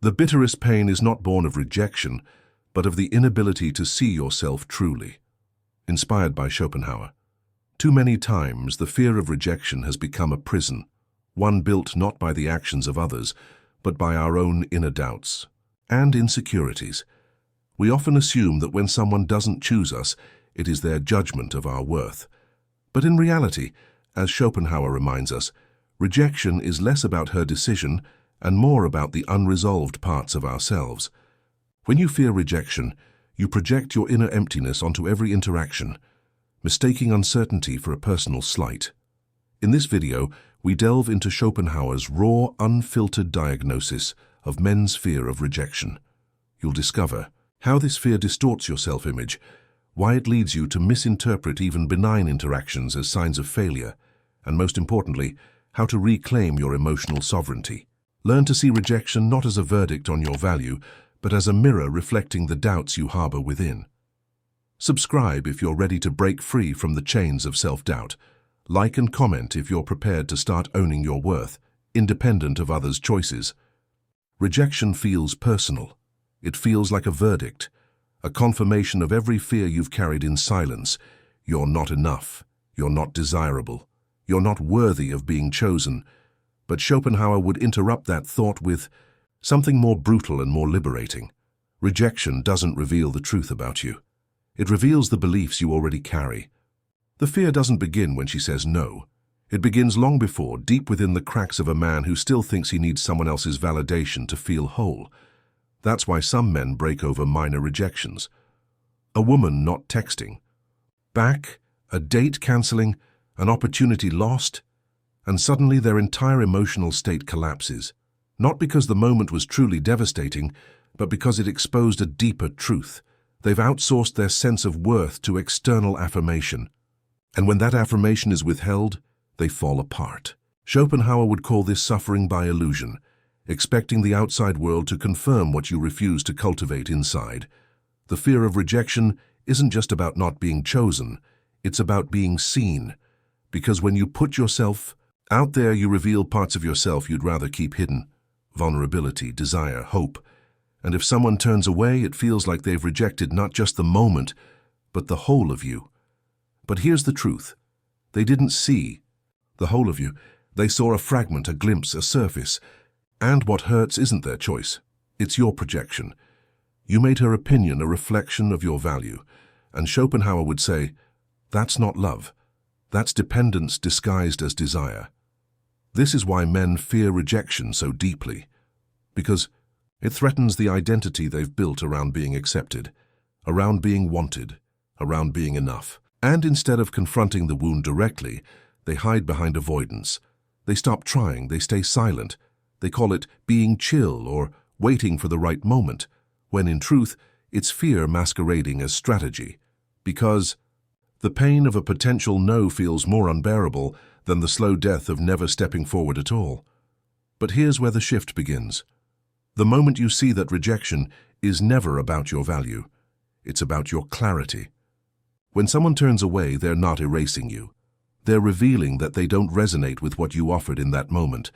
The bitterest pain is not born of rejection, but of the inability to see yourself truly. Inspired by Schopenhauer. Too many times, the fear of rejection has become a prison, one built not by the actions of others, but by our own inner doubts and insecurities. We often assume that when someone doesn't choose us, it is their judgment of our worth. But in reality, as Schopenhauer reminds us, rejection is less about her decision and more about the unresolved parts of ourselves. When you fear rejection, you project your inner emptiness onto every interaction, mistaking uncertainty for a personal slight. In this video, we delve into Schopenhauer's raw, unfiltered diagnosis of men's fear of rejection. You'll discover how this fear distorts your self-image, why it leads you to misinterpret even benign interactions as signs of failure, and most importantly, how to reclaim your emotional sovereignty. Learn to see rejection not as a verdict on your value, but as a mirror reflecting the doubts you harbor within. Subscribe if you're ready to break free from the chains of self-doubt. Like and comment if you're prepared to start owning your worth, independent of others' choices. Rejection feels personal. It feels like a verdict, a confirmation of every fear you've carried in silence. You're not enough. You're not desirable. You're not worthy of being chosen. But Schopenhauer would interrupt that thought with something more brutal and more liberating. Rejection doesn't reveal the truth about you. It reveals the beliefs you already carry. The fear doesn't begin when she says no. It begins long before, deep within the cracks of a man who still thinks he needs someone else's validation to feel whole. That's why some men break over minor rejections. A woman not texting back, a date cancelling, an opportunity lost, and suddenly their entire emotional state collapses. Not because the moment was truly devastating, but because it exposed a deeper truth. They've outsourced their sense of worth to external affirmation. And when that affirmation is withheld, they fall apart. Schopenhauer would call this suffering by illusion, expecting the outside world to confirm what you refuse to cultivate inside. The fear of rejection isn't just about not being chosen, it's about being seen. Because when you put yourself out there, you reveal parts of yourself you'd rather keep hidden. Vulnerability, desire, hope. And if someone turns away, it feels like they've rejected not just the moment, but the whole of you. But here's the truth. They didn't see the whole of you. They saw a fragment, a glimpse, a surface. And what hurts isn't their choice. It's your projection. You made her opinion a reflection of your value. And Schopenhauer would say, that's not love. That's dependence disguised as desire. This is why men fear rejection so deeply. Because it threatens the identity they've built around being accepted, around being wanted, around being enough. And instead of confronting the wound directly, they hide behind avoidance. They stop trying, they stay silent. They call it being chill or waiting for the right moment, when in truth, it's fear masquerading as strategy. Because the pain of a potential no feels more unbearable than the slow death of never stepping forward at all. But here's where the shift begins. The moment you see that rejection is never about your value, it's about your clarity. When someone turns away, they're not erasing you. They're revealing that they don't resonate with what you offered in that moment.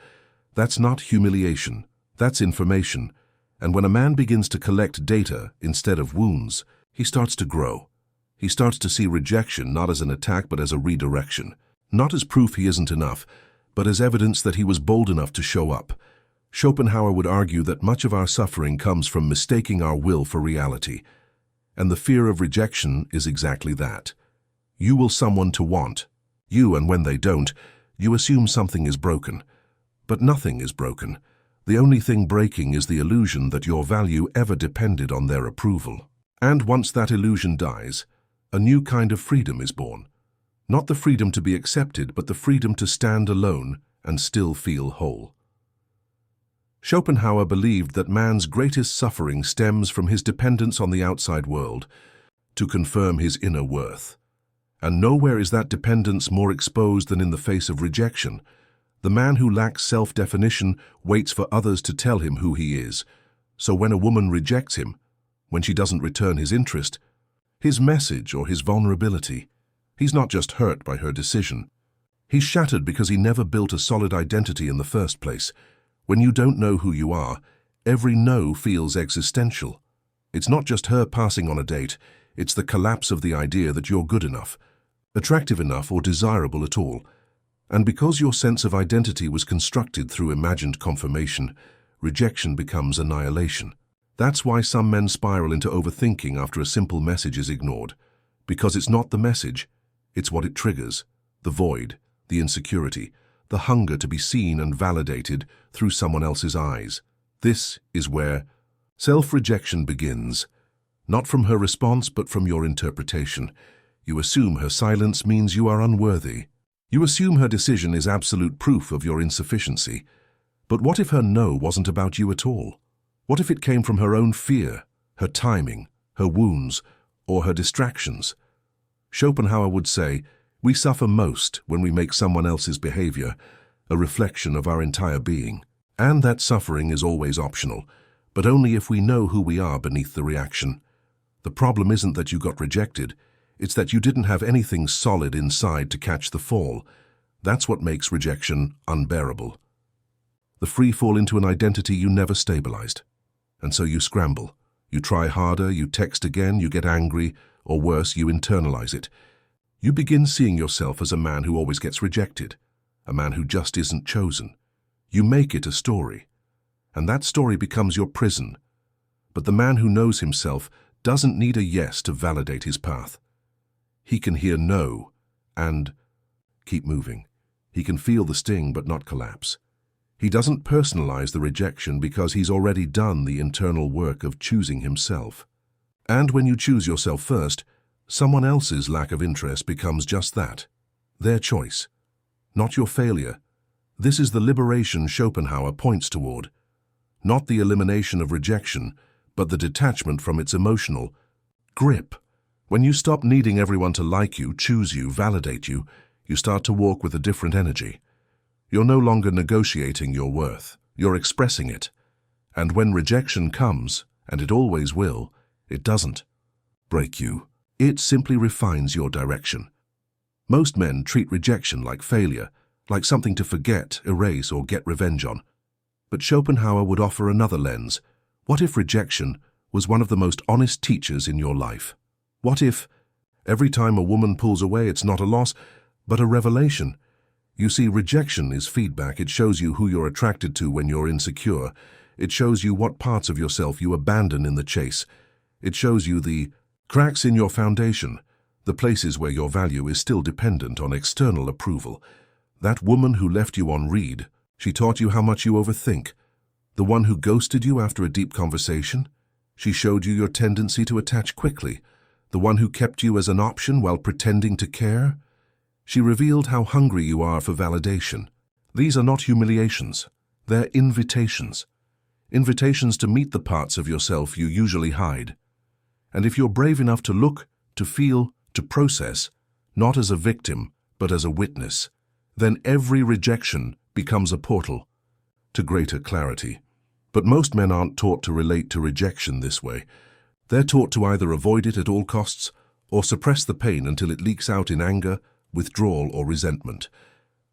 That's not humiliation, that's information. And when a man begins to collect data instead of wounds, he starts to grow. He starts to see rejection not as an attack but as a redirection. Not as proof he isn't enough, but as evidence that he was bold enough to show up. Schopenhauer would argue that much of our suffering comes from mistaking our will for reality. And the fear of rejection is exactly that. You will someone to want. And when they don't, you assume something is broken. But nothing is broken. The only thing breaking is the illusion that your value ever depended on their approval. And once that illusion dies, a new kind of freedom is born. Not the freedom to be accepted, but the freedom to stand alone and still feel whole. Schopenhauer believed that man's greatest suffering stems from his dependence on the outside world to confirm his inner worth. And nowhere is that dependence more exposed than in the face of rejection. The man who lacks self-definition waits for others to tell him who he is. So when a woman rejects him, when she doesn't return his interest, his message or his vulnerability, he's not just hurt by her decision. He's shattered because he never built a solid identity in the first place. When you don't know who you are, Every no feels existential. It's not just her passing on a date, it's the collapse of the idea that you're good enough, attractive enough, or desirable at all. And because your sense of identity was constructed through imagined confirmation, rejection becomes annihilation. That's why some men spiral into overthinking after a simple message is ignored. Because it's not the message, it's what it triggers: the void, the insecurity, the hunger to be seen and validated through someone else's eyes. This is where self-rejection begins. Not from her response, but from your interpretation. You assume her silence means you are unworthy. You assume her decision is absolute proof of your insufficiency. But what if her no wasn't about you at all? What if it came from her own fear, her timing, her wounds, or her distractions? Schopenhauer would say, we suffer most when we make someone else's behavior a reflection of our entire being. And that suffering is always optional, but only if we know who we are beneath the reaction. The problem isn't that you got rejected, it's that you didn't have anything solid inside to catch the fall. That's what makes rejection unbearable. The free fall into an identity you never stabilized. And so you scramble. You try harder, you text again, you get angry, or worse, you internalize it. You begin seeing yourself as a man who always gets rejected, a man who just isn't chosen. You make it a story, and that story becomes your prison. But the man who knows himself doesn't need a yes to validate his path. He can hear no and keep moving. He can feel the sting but not collapse. He doesn't personalize the rejection because he's already done the internal work of choosing himself. And when you choose yourself first, someone else's lack of interest becomes just that, their choice, not your failure. This is the liberation Schopenhauer points toward. Not the elimination of rejection, but the detachment from its emotional grip. When you stop needing everyone to like you, choose you, validate you, you start to walk with a different energy. You're no longer negotiating your worth, you're expressing it. And when rejection comes, and it always will, it doesn't break you. It simply refines your direction. Most men treat rejection like failure, like something to forget, erase, or get revenge on. But Schopenhauer would offer another lens. What if rejection was one of the most honest teachers in your life? What if every time a woman pulls away, it's not a loss, but a revelation? You see, rejection is feedback. It shows you who you're attracted to when you're insecure. It shows you what parts of yourself you abandon in the chase. It shows you the cracks in your foundation, the places where your value is still dependent on external approval. That woman who left you on read, she taught you how much you overthink. The one who ghosted you after a deep conversation, she showed you your tendency to attach quickly. The one who kept you as an option while pretending to care, she revealed how hungry you are for validation. These are not humiliations, they're invitations. Invitations to meet the parts of yourself you usually hide. And if you're brave enough to look, to feel, to process, not as a victim, but as a witness, then every rejection becomes a portal to greater clarity. But most men aren't taught to relate to rejection this way. They're taught to either avoid it at all costs or suppress the pain until it leaks out in anger, withdrawal, or resentment.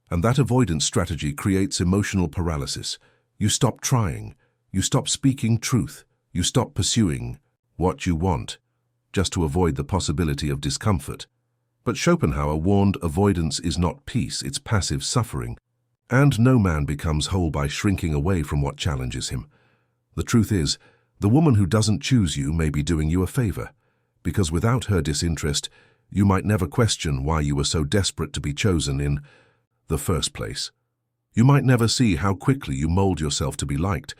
And that avoidance strategy creates emotional paralysis. You stop trying, you stop speaking truth, you stop pursuing what you want, just to avoid the possibility of discomfort. But Schopenhauer warned avoidance is not peace, it's passive suffering. And no man becomes whole by shrinking away from what challenges him. The truth is, the woman who doesn't choose you may be doing you a favor, because without her disinterest, you might never question why you were so desperate to be chosen in the first place. You might never see how quickly you mold yourself to be liked.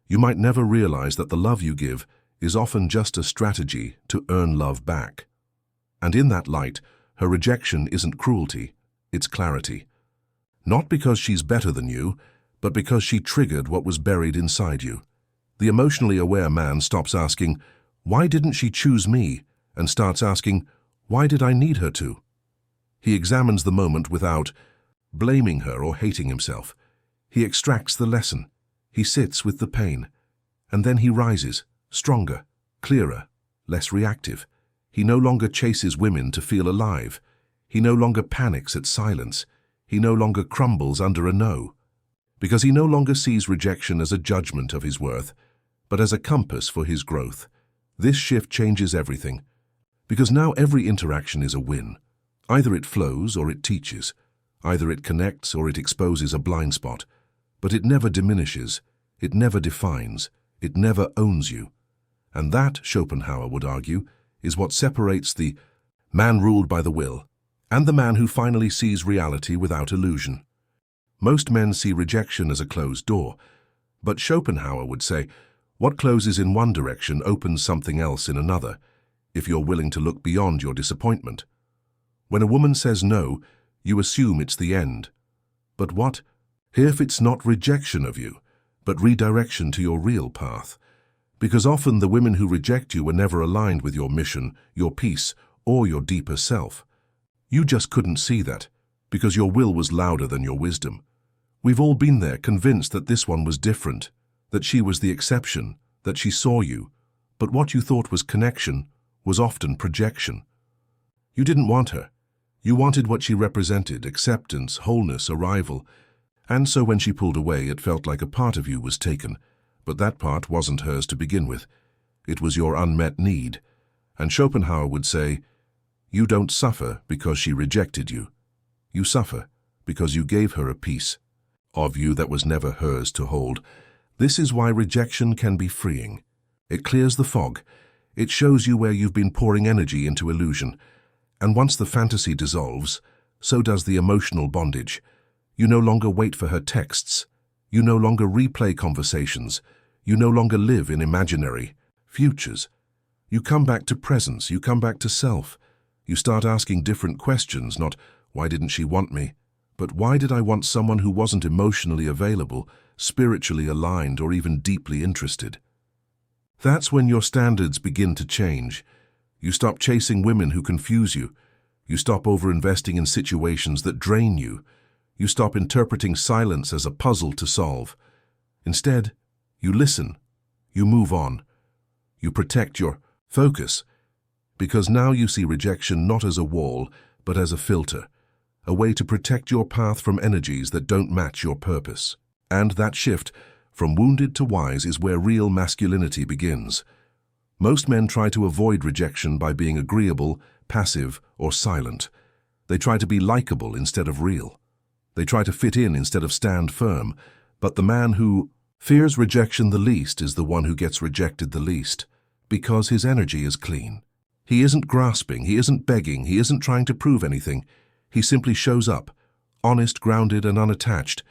You might never realize that the love you give is often just a strategy to earn love back. And in that light, her rejection isn't cruelty, it's clarity. Not because she's better than you, but because she triggered what was buried inside you. The emotionally aware man stops asking, "Why didn't she choose me?" and starts asking, "Why did I need her to?" He examines the moment without blaming her or hating himself. He extracts the lesson. He sits with the pain. And then he rises, stronger, clearer, less reactive. He no longer chases women to feel alive. He no longer panics at silence. He no longer crumbles under a no. Because he no longer sees rejection as a judgment of his worth, but as a compass for his growth. This shift changes everything, because now every interaction is a win. Either it flows or it teaches. Either it connects or it exposes a blind spot. But it never diminishes, it never defines, it never owns you. And that, Schopenhauer would argue, is what separates the man ruled by the will and the man who finally sees reality without illusion. Most men see rejection as a closed door, but Schopenhauer would say, what closes in one direction opens something else in another, if you're willing to look beyond your disappointment. When a woman says no, you assume it's the end. But what if it's not rejection of you, but redirection to your real path? Because often the women who reject you were never aligned with your mission, your peace, or your deeper self. You just couldn't see that, because your will was louder than your wisdom. We've all been there, convinced that this one was different, that she was the exception, that she saw you, but what you thought was connection was often projection. You didn't want her. You wanted what she represented, acceptance, wholeness, arrival. And so when she pulled away, it felt like a part of you was taken, but that part wasn't hers to begin with. It was your unmet need. And Schopenhauer would say, you don't suffer because she rejected you. You suffer because you gave her a piece of you that was never hers to hold. This is why rejection can be freeing. It clears the fog. It shows you where you've been pouring energy into illusion. And once the fantasy dissolves, so does the emotional bondage. You no longer wait for her texts. You no longer replay conversations. You no longer live in imaginary futures. You come back to presence. You come back to self. You start asking different questions, not why didn't she want me, but why did I want someone who wasn't emotionally available, spiritually aligned, or even deeply interested? That's when your standards begin to change. You stop chasing women who confuse you. You stop over-investing in situations that drain you. You stop interpreting silence as a puzzle to solve. Instead, you listen. You move on. You protect your focus, because now you see rejection not as a wall, but as a filter, a way to protect your path from energies that don't match your purpose. And that shift from wounded to wise is where real masculinity begins. Most men try to avoid rejection by being agreeable, passive, or silent. They try to be likable instead of real. They try to fit in instead of stand firm. But the man who fears rejection the least is the one who gets rejected the least, because his energy is clean. He isn't grasping, he isn't begging, he isn't trying to prove anything. He simply shows up, honest, grounded, and unattached.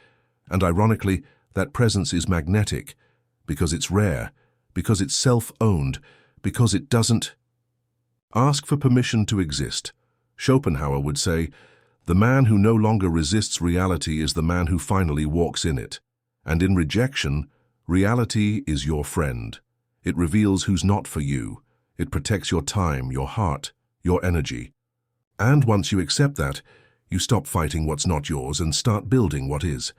And ironically, that presence is magnetic, because it's rare, because it's self-owned, because it doesn't ask for permission to exist. Schopenhauer would say, the man who no longer resists reality is the man who finally walks in it. And in rejection, reality is your friend. It reveals who's not for you. It protects your time, your heart, your energy. And once you accept that, you stop fighting what's not yours and start building what is.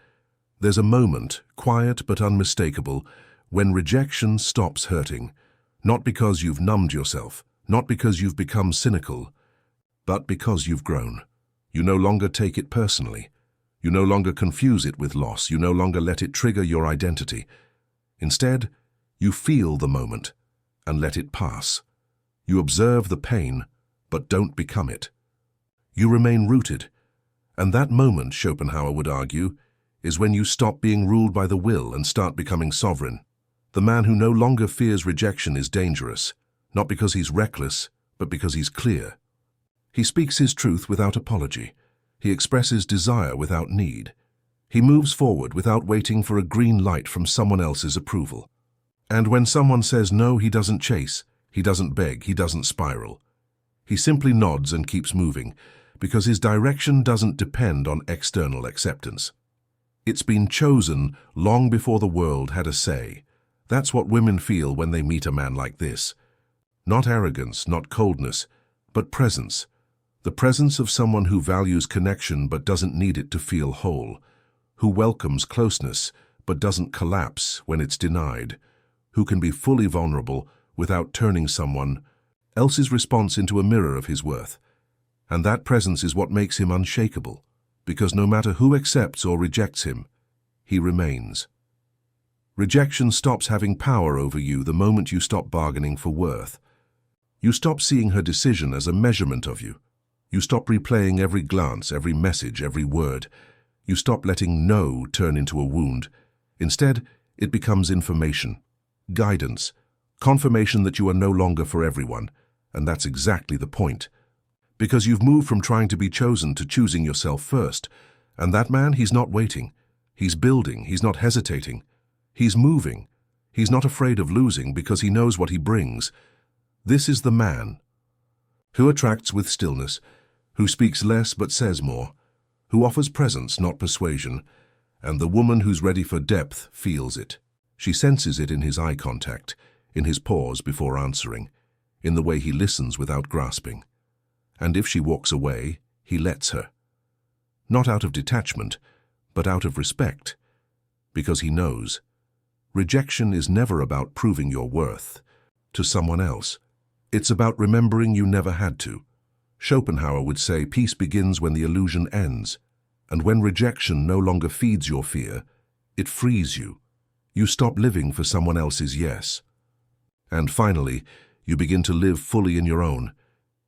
There's a moment, quiet but unmistakable, when rejection stops hurting. Not because you've numbed yourself, not because you've become cynical, but because you've grown. You no longer take it personally. You no longer confuse it with loss. You no longer let it trigger your identity. Instead, you feel the moment and let it pass. You observe the pain, but don't become it. You remain rooted. And that moment, Schopenhauer would argue, is when you stop being ruled by the will and start becoming sovereign. The man who no longer fears rejection is dangerous, not because he's reckless, but because he's clear. He speaks his truth without apology. He expresses desire without need. He moves forward without waiting for a green light from someone else's approval. And when someone says no, he doesn't chase, he doesn't beg, he doesn't spiral. He simply nods and keeps moving, because his direction doesn't depend on external acceptance. It's been chosen long before the world had a say. That's what women feel when they meet a man like this. Not arrogance, not coldness, but presence. The presence of someone who values connection but doesn't need it to feel whole, who welcomes closeness but doesn't collapse when it's denied, who can be fully vulnerable without turning someone else's response into a mirror of his worth. And that presence is what makes him unshakable, because no matter who accepts or rejects him, he remains. Rejection stops having power over you the moment you stop bargaining for worth. You stop seeing her decision as a measurement of you. You stop replaying every glance, every message, every word. You stop letting no turn into a wound. Instead, it becomes information, guidance, confirmation that you are no longer for everyone. And that's exactly the point. Because you've moved from trying to be chosen to choosing yourself first. And that man, he's not waiting. He's building. He's not hesitating. He's moving. He's not afraid of losing because he knows what he brings. This is the man who attracts with stillness, who speaks less but says more, who offers presence, not persuasion, and the woman who's ready for depth feels it. She senses it in his eye contact, in his pause before answering, in the way he listens without grasping. And if she walks away, he lets her. Not out of detachment, but out of respect, because he knows. Rejection is never about proving your worth to someone else. It's about remembering you never had to. Schopenhauer would say peace begins when the illusion ends, and when rejection no longer feeds your fear, it frees you. You stop living for someone else's yes. And finally, you begin to live fully in your own.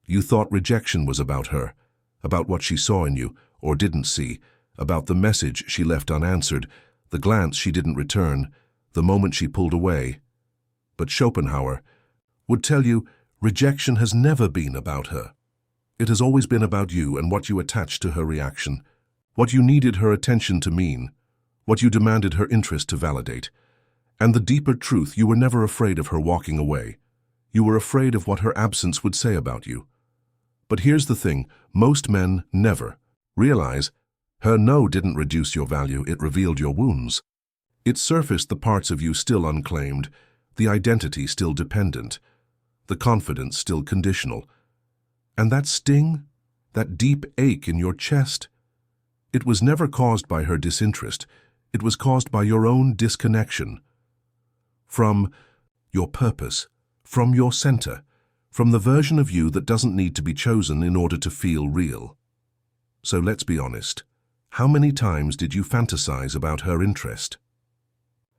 You thought rejection was about her, about what she saw in you or didn't see, about the message she left unanswered, the glance she didn't return, the moment she pulled away. But Schopenhauer would tell you rejection has never been about her. It has always been about you and what you attached to her reaction, what you needed her attention to mean, what you demanded her interest to validate. And the deeper truth, you were never afraid of her walking away. You were afraid of what her absence would say about you. But here's the thing, most men never realize her no didn't reduce your value, it revealed your wounds. It surfaced the parts of you still unclaimed, the identity still dependent, the confidence still conditional. And that sting, that deep ache in your chest, it was never caused by her disinterest. It was caused by your own disconnection from your purpose, from your center, from the version of you that doesn't need to be chosen in order to feel real. So let's be honest. How many times did you fantasize about her interest?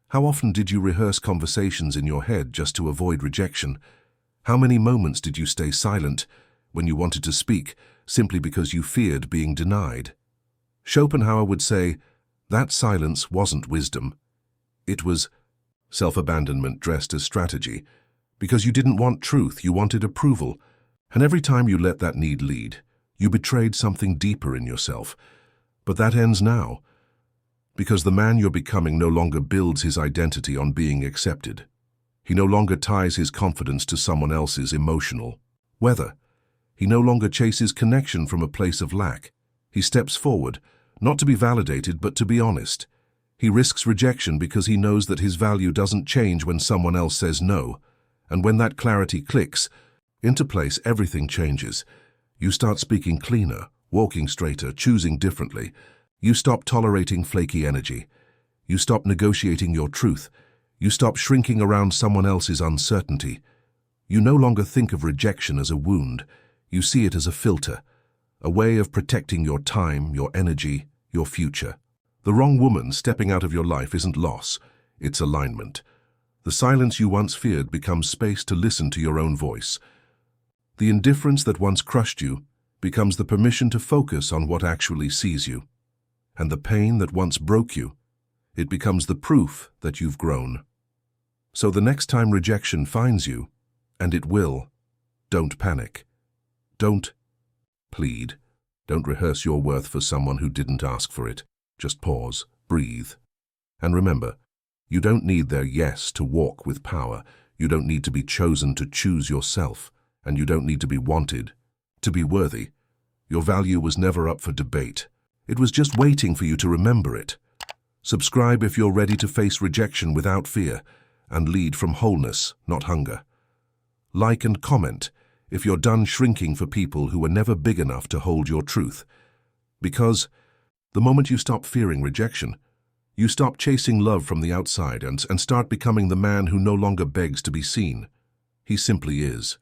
How often did you rehearse conversations in your head just to avoid rejection? How many moments did you stay silent when you wanted to speak simply because you feared being denied? Schopenhauer would say, that silence wasn't wisdom. It was self-abandonment dressed as strategy. Because you didn't want truth, you wanted approval. And every time you let that need lead, you betrayed something deeper in yourself. But that ends now. Because the man you're becoming no longer builds his identity on being accepted. He no longer ties his confidence to someone else's emotional weather. He no longer chases connection from a place of lack. He steps forward, not to be validated, but to be honest. He risks rejection because he knows that his value doesn't change when someone else says no. And when that clarity clicks into place, everything changes. You start speaking cleaner, walking straighter, choosing differently. You stop tolerating flaky energy. You stop negotiating your truth. You stop shrinking around someone else's uncertainty. You no longer think of rejection as a wound. You see it as a filter, a way of protecting your time, your energy, your future. The wrong woman stepping out of your life isn't loss, it's alignment. The silence you once feared becomes space to listen to your own voice. The indifference that once crushed you becomes the permission to focus on what actually sees you. And the pain that once broke you, it becomes the proof that you've grown. So the next time rejection finds you, and it will, don't panic. Don't plead. Don't rehearse your worth for someone who didn't ask for it. Just pause, breathe. And remember, you don't need their yes to walk with power. You don't need to be chosen to choose yourself. And you don't need to be wanted to be worthy. Your value was never up for debate. It was just waiting for you to remember it. Subscribe if you're ready to face rejection without fear and lead from wholeness, not hunger. Like and comment if you're done shrinking for people who were never big enough to hold your truth. Because the moment you stop fearing rejection, you stop chasing love from the outside and start becoming the man who no longer begs to be seen. He simply is.